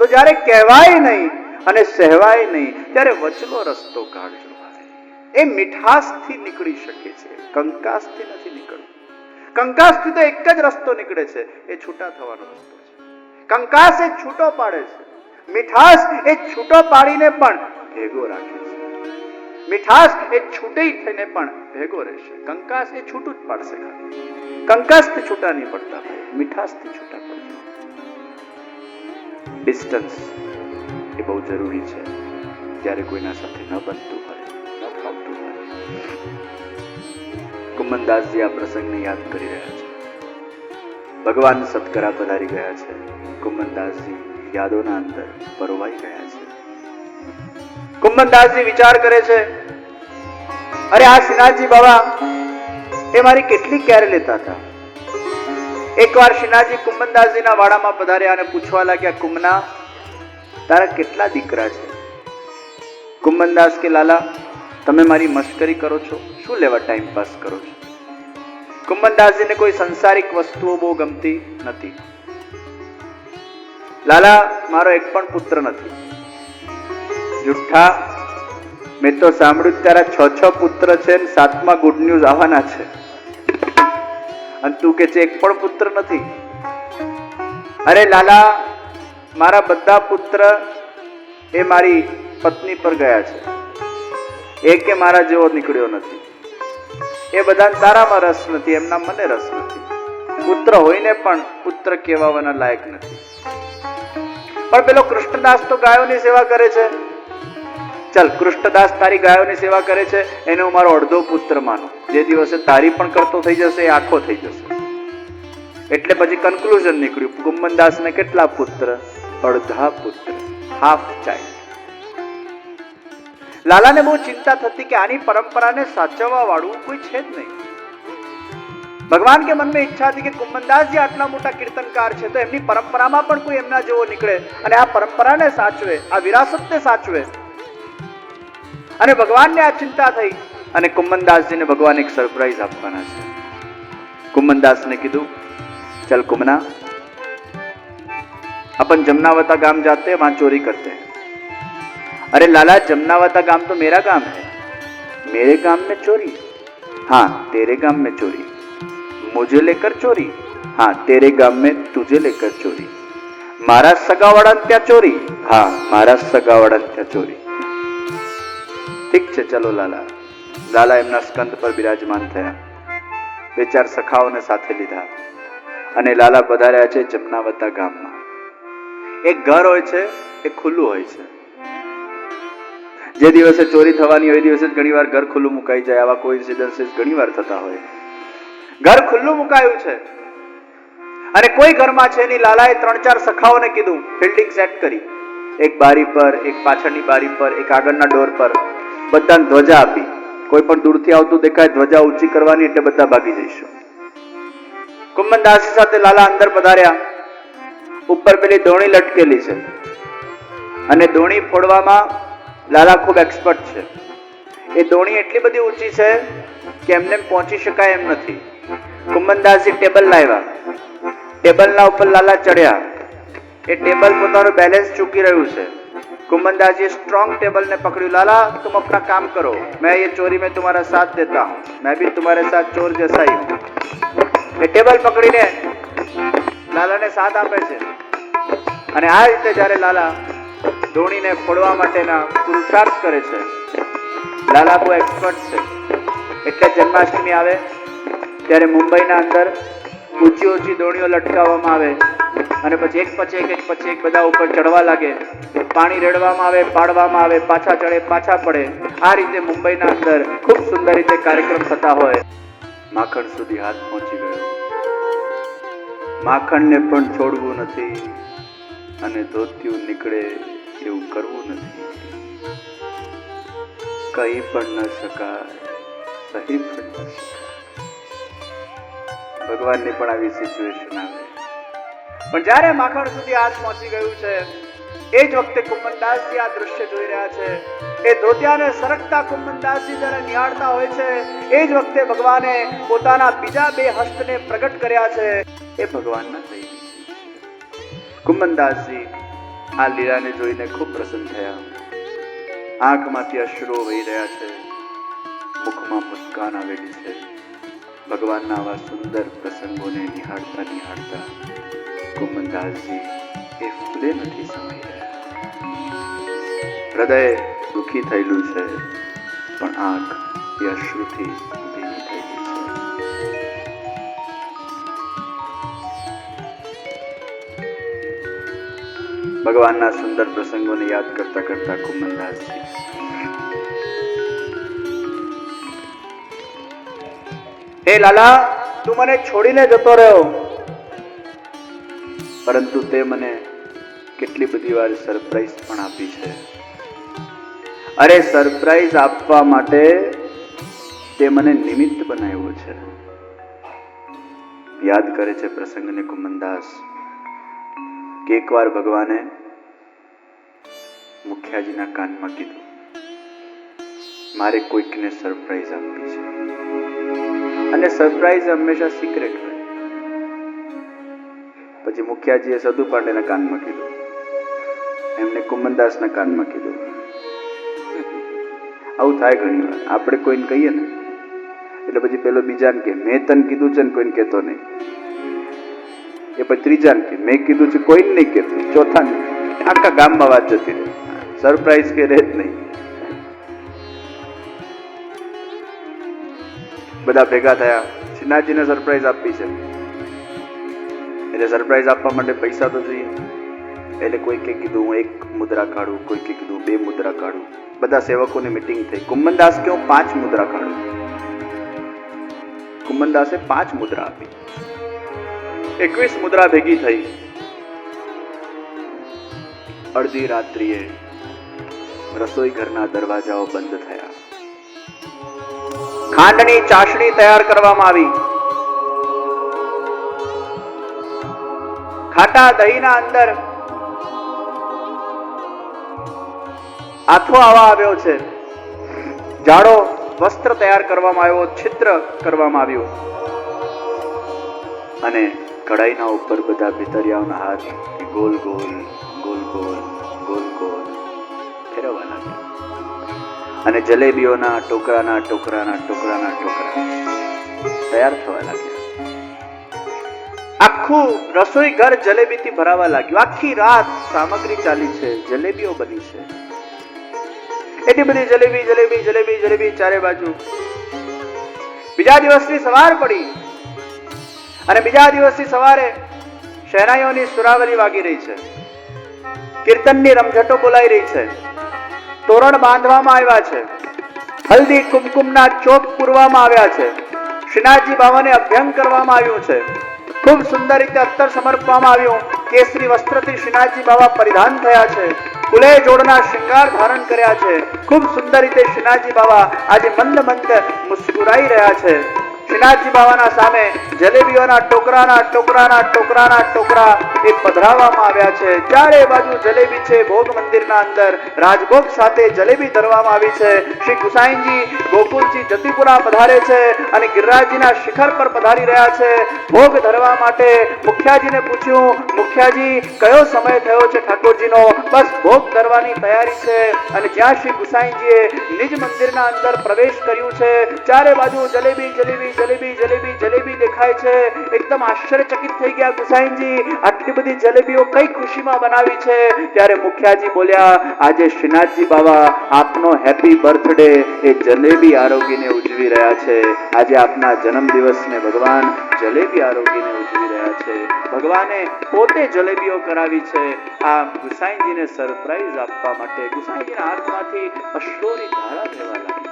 તો જ્યારે કહેવાય નહીં અને સહેવાય નહીં ત્યારે વચલો રસ્તો કાઢજો. એ મીઠાશથી નીકળી શકે છે, કંકાસથી નથી નીકળતું. કંકાસથી તો એક જ રસ્તો નીકળે છે, એ છૂટા થવાનો રસ્તો છે. કંકાસ એ છૂટો પાડે છે, મીઠાશ એ છૂટો પાડીને પણ ભેગો રાખે છે. મીઠાશ એ છૂટી થઈને પણ ભેગો રહેશે. કંકાસ એ છૂટું જ પાડશે ખાલી. કંકાસથી છૂટા નહીં પડતા, મીઠાશથી છૂટા પડશે. ડિસ્ટન્સ એ બહુ જરૂરી છે જ્યારે કોઈના સાથે ન બનતું હોય, ન ફાવતું હોય. કુમનદાસજી આ પ્રસંગને યાદ કરી રહ્યા છે. ભગવાન સતકરા પધારી ગયા છે. કુમનદાસજી યાદોના અંદર પરોવાઈ ગયા છે. કુમનદાસજી વિચાર કરે છે, અરે આ શ્રીનાથજી બાબા એ મારી કેટલી કેર લેતા હતા. એકવાર શ્રીનાથજી કુમનદાસજીના વાડામાં પધાર્યા અને પૂછવા લાગ્યા, કુમના તારા કેટલા દીકરા છે? કુમનદાસ કે લાલા તમે મારી મશ્કરી કરો છો, શું લેવા ટાઈમ પાસ કરો છો? કુમનદાસજીને કોઈ સંસારિક વસ્તુઓ બહુ ગમતી નથી. લાલા મારો એક પણ પુત્ર નથી. જુઠ્ઠા, મેં તો સાંભળ્યું તારા 6 પુત્ર છે ને 7મા ગુડ ન્યૂઝ આવવાના છે, અને તું કે છે એક પણ પુત્ર નથી. અરે લાલા મારા બધા પુત્ર એ મારી પત્ની પર ગયા છે, એક કે મારા જેવો નીકળ્યો નથી. એ બધા તારામાં રસ નથી, એમના મને રસ નથી. પુત્ર હોઈને પણ પુત્ર કહેવાના લાયક નથી. પણ પેલો કૃષ્ણદાસ તો ગાયોની સેવા કરે છે. ચાલ કૃષ્ણદાસ તારી ગાયોની સેવા કરે છે, એને હું મારો અડધો પુત્ર માનું. જે દિવસે તારી પણ કરતો થઈ જશે એ આખો થઈ જશે. એટલે પછી કન્ક્લુઝન નીકળ્યું, કુમનદાસને કેટલા પુત્ર? અડધા પુત્ર, હાફ ચાઇલ્ડ. લાલાને બહુ ચિંતા થતી કે આની પરંપરાને સાચવવા વાળું કોઈ છે જ નહીં. ભગવાન કે મનમાં ઈચ્છા હતી કે કુમનદાસજી આટલા મોટા કીર્તનકાર છે તો એમની પરંપરામાં પણ કોઈ એમના જેવો નીકળે અને આ પરંપરાને સાચવે, આ વિરાસતને સાચવે. અને ભગવાનને આ ચિંતા થઈ અને કુમનદાસજીને ભગવાન એક સરપ્રાઈઝ આપવાના છે. કુમનદાસને કીધું, चल कुमना अपन जमनावता गांव जाते हैं, वहां चोरी करते हैं. अरे लाला जमनावता गांव तो मेरा गांव है. मेरे गांव में चोरी? हाँ तेरे गांव में चोरी. मुझे लेकर चोरी? हाँ तेरे गांव में तुझे लेकर चोरी. मारा सगावाड़ा त्या चोरी? हाँ मारा सगावाड़ा त्या चोरी. ठीक है चलो लाला. लाला एमना स्कंद पर विराजमान थया. 2-4 सखाओने साथे लीधा અને લાલા પધાર્યા છે જમનાવતા ગામમાં. એક ઘર હોય છે એ ખુલ્લું હોય છે. જે દિવસે ચોરી થવાની હોય એ દિવસે ઘણીવાર ઘર ખુલ્લું મુકાઈ જાય. આવા કોઇન્સિડન્સીસ ઘણીવાર થતા હોય. ઘર ખુલ્લું મુકાયું છે અને કોઈ ઘરમાં છે નહીં. લાલાએ 3-4 સખાઓને કીધું, ફિલ્ડિંગ સેટ કરી. એક બારી પર, એક પાછળની બારી પર, એક આગળના ડોર પર બધાને ધ્વજા આપી. કોઈ પણ દૂરથી આવતું દેખાય ધ્વજા ઊંચી કરવાની એટલે બધા ભાગી જઈશું. કુમનદાસ સાથે લાલા અંદર પધાર્યા. ઉપર પેલી દોણી લટકેલી છે અને દોણી ફોડવામાં લાલા ખૂબ એક્સપર્ટ છે. એ દોણી એટલી બધી ઊંચી છે કે એમને પહોંચી શકાય એમ નથી. કુમનદાસજી ટેબલ લાવ્યા. ટેબલના ઉપર લાલા ચડ્યા. એ ટેબલ પોતાનું બેલેન્સ ચૂકી રહ્યું છે. कुमनदासजी स्ट्रॉन्ग टेबल ने पकड़ी. लाला तुम अपना काम करो, मैं ये चोरी में तुम्हारा साथ देता हूँ, मैं भी तुम्हारे साथ चोर जैसा ही हूँ. ये टेबल पकड़ीने લાલાને સાથ આપે છે અને આ રીતે જ્યારે લાલા ધોણીને ફોડવા માટેના પુરુષાર્થ કરે છે. લાલા બહુ એક્સપર્ટ છે. એટલે જન્માષ્ટમી આવે ત્યારે મુંબઈના અંદર ઊંચી ઊંચી દોણીઓ લટકાવવામાં આવે અને પછી એક પછી એક બધા ઉપર ચડવા લાગે. પાણી રેડવામાં આવે, પાડવામાં આવે, પાછા ચડે, પાછા પડે. આ રીતે મુંબઈના અંદર ખૂબ સુંદર રીતે કાર્યક્રમ થતા હોય. માખણ સુધી હાથ પહોંચી ગયો. માખણને પણ છોડવું નથી અને ધોતિયું નીકળે એવું કરવું નથી. કહી પણ ન શકાય, સહી પણ ન શકાય. ભગવાનની પણ આવી સિચ્યુએશન આવે. પણ જ્યારે માખણ સુધી હાથ પહોંચી ગયું છે એ જ વખતે કુમનદાસજી આ દૃશ્ય જોઈ રહ્યા છે. એ ધોતિયાને સરકતા કુમનદાસજી જ્યારે નિહાળતા હોય છે એ જ વખતે ભગવાને પોતાના બીજા 2 હસ્તને પ્રગટ કર્યા છે. એ ભગવાનના થઈ. કુમનદાસજી આ લીલાને જોઈને ખૂબ પ્રસન્ન થયા. આંખમાંથી અશ્રુઓ વહી રહ્યા છે, મુખમાં મુસ્કાન આવેલી છે. ભગવાનના આવા સુંદર પ્રસંગોને નિહાળતા નિહાળતા કુમનદાસજી એ ફૂલે નથી સમાઈ રહ્યા. હૃદય દુઃખી થયેલું છે, પણ આંખ એ અશ્રુથી ભીની થયેલી છે. ભગવાનના સુંદર પ્રસંગોને યાદ કરતા કરતા કુમનદાસજી હે લાલા, તું મને છોડીને જતો રહ્યો, પરંતુ તે મને કેટલી બધી વાર સરપ્રાઈઝ પણ આપી છે. અરે સરપ્રાઈઝ આપવા માટે તે મને નિમિત્ત બનાવ્યો છે. યાદ કરે છે પ્રસંગને કુમનદાસ કે એકવાર ભગવાને મુખિયાજીના કાનમાં કીધું, મારે કોઈકને સરપ્રાઈઝ આપવી છે, અને સરપ્રાઈઝ હંમેશા સિક્રેટ હોય. પછી મુખિયાજીએ સદુ પાંડેના કાનમાં કીધું, એમને કુમનદાસના કાનમાં કીધું. આવું થાય ઘણી વાર. આપણે કોઈને કહીએ ને એટલે પછી પેલો બીજાને કે મેં તને કીધું છે ને કોઈને કહેતો નહીં. એ પછી ત્રીજાને કે મેં કીધું છે કોઈને નહીં કહેતું. ચોથા આખા ગામમાં વાત જતી રહે. સરપ્રાઈઝ કે રહે જ નહીં. બધા ભેગા થયા, શ્રીનાથજીને સરપ્રાઈઝ આપી છે. એટલે સરપ્રાઈઝ આપવા માટે પૈસા તો જોઈએ. એટલે કોઈકે કીધું હું 1 મુદ્રા કાઢું, કોઈકે કીધું 2 મુદ્રા કાઢું. બધા સેવકોની મીટિંગ થઈ. કુમનદાસ કે હું 5 મુદ્રા કાઢું. કુમનદાસે 5 મુદ્રા આપી. 21 મુદ્રા ભેગી થઈ. અડધી રાત્રિએ રસોઈ ઘરના દરવાજાઓ બંધ થયા. ખાંડની ચાસણી તૈયાર કરવામાં આવી. ખાટા દહીંના અંદર આથો આવા આવ્યો છે. જાડો વસ્ત્ર તૈયાર કરવામાં આવ્યો, છિદ્ર કરવામાં આવ્યું, અને કઢાઈના ઉપર બધા ભીતરિયાઓના હાથ goal goal goal goal goal goal ફેરવવા લાગ્યા. અને જલેબીઓના ટોકરાના ટોકરાના ટોકરાના ટોકરા તૈયાર થવા લાગ્યા. આખું રસોઈ ઘર જલેબીથી ભરાવા લાગ્યું. આખી રાત સામગ્રી ચાલી છે, જલેબીઓ બની છે. એટલી બધી જલેબી જલેબી જલેબી જલેબી ચારે બાજુ. બીજા દિવસની સવાર પડી અને બીજા દિવસની સવારે શહેનાઈઓની સુરાવલી વાગી રહી છે, કીર્તનની રમઝટો બોલાઈ રહી છે, તોરણ બાંધવામાં આવ્યા છે, હલ્દી કુમકુમના ચોક પૂરવામાં આવ્યા છે, શ્રીનાથજી બાવાને અભ્યંગ કરવામાં આવ્યું છે, ખૂબ સુંદર રીતે અત્તર સમર્પવામાં આવ્યું, કેસરી વસ્ત્રથી શ્રીનાથજી બાવા પરિધાન થયા છે, કુલે જોડના શૃંગાર ધારણ કર્યા છે. ખૂબ સુંદર રીતે શ્રીનાથજી બાવા આજે મંદ મંદ મુસ્કુરાઈ રહ્યા છે. શ્રીનાથજી બાવાના સામે જલેબીઓના ટોકરાના ટોકરાના ટોકરાના ટોકરા એ પધરાવવામાં આવ્યા છે. ચારે બાજુ જલેબી છે. ભોગ મંદિરના અંદર રાજભોગ સાથે જલેબી ધરવામાં આવી છે. શ્રી ગુસાઈજી ગોકુલજી જતીપુરા પધારે છે અને ગિરિરાજજીના શિખર પર પધારી રહ્યા છે ભોગ ધરવા માટે. મુખિયાજીને પૂછ્યું, મુખિયાજી કયો સમય થયો છે ઠાકોરજીનો? બસ ભોગ ધરવાની તૈયારી છે. અને જ્યાં શ્રી ગુસાઈજીએ નિજ મંદિરના અંદર પ્રવેશ કર્યું છે, ચારે બાજુ જલેબી જલેબી જલેબી જલેબી જલેબી દેખાય છે. એકદમ આશ્ચર્યચકિત થઈ ગયા ગુસાઈજી, આટલી બધી જલેબીઓ કઈ ખુશીમાં બનાવી છે? ત્યારે મુખિયાજી બોલ્યા, આજે શ્રીનાથજી બાવા આપનો હેપી બર્થડે એ જલેબી આરોગીને ઉજવી રહ્યા છે. આજે આપના જન્મ દિવસને ભગવાન જલેબી આરોગીને ઉજવી રહ્યા છે. ભગવાને પોતે જલેબીઓ કરાવી છે આ ગુસાઈજીને સરપ્રાઈઝ આપવા માટે. ગુસાઈજીના હાથમાંથી અશ્રુની ધારા વહેવા લાગી.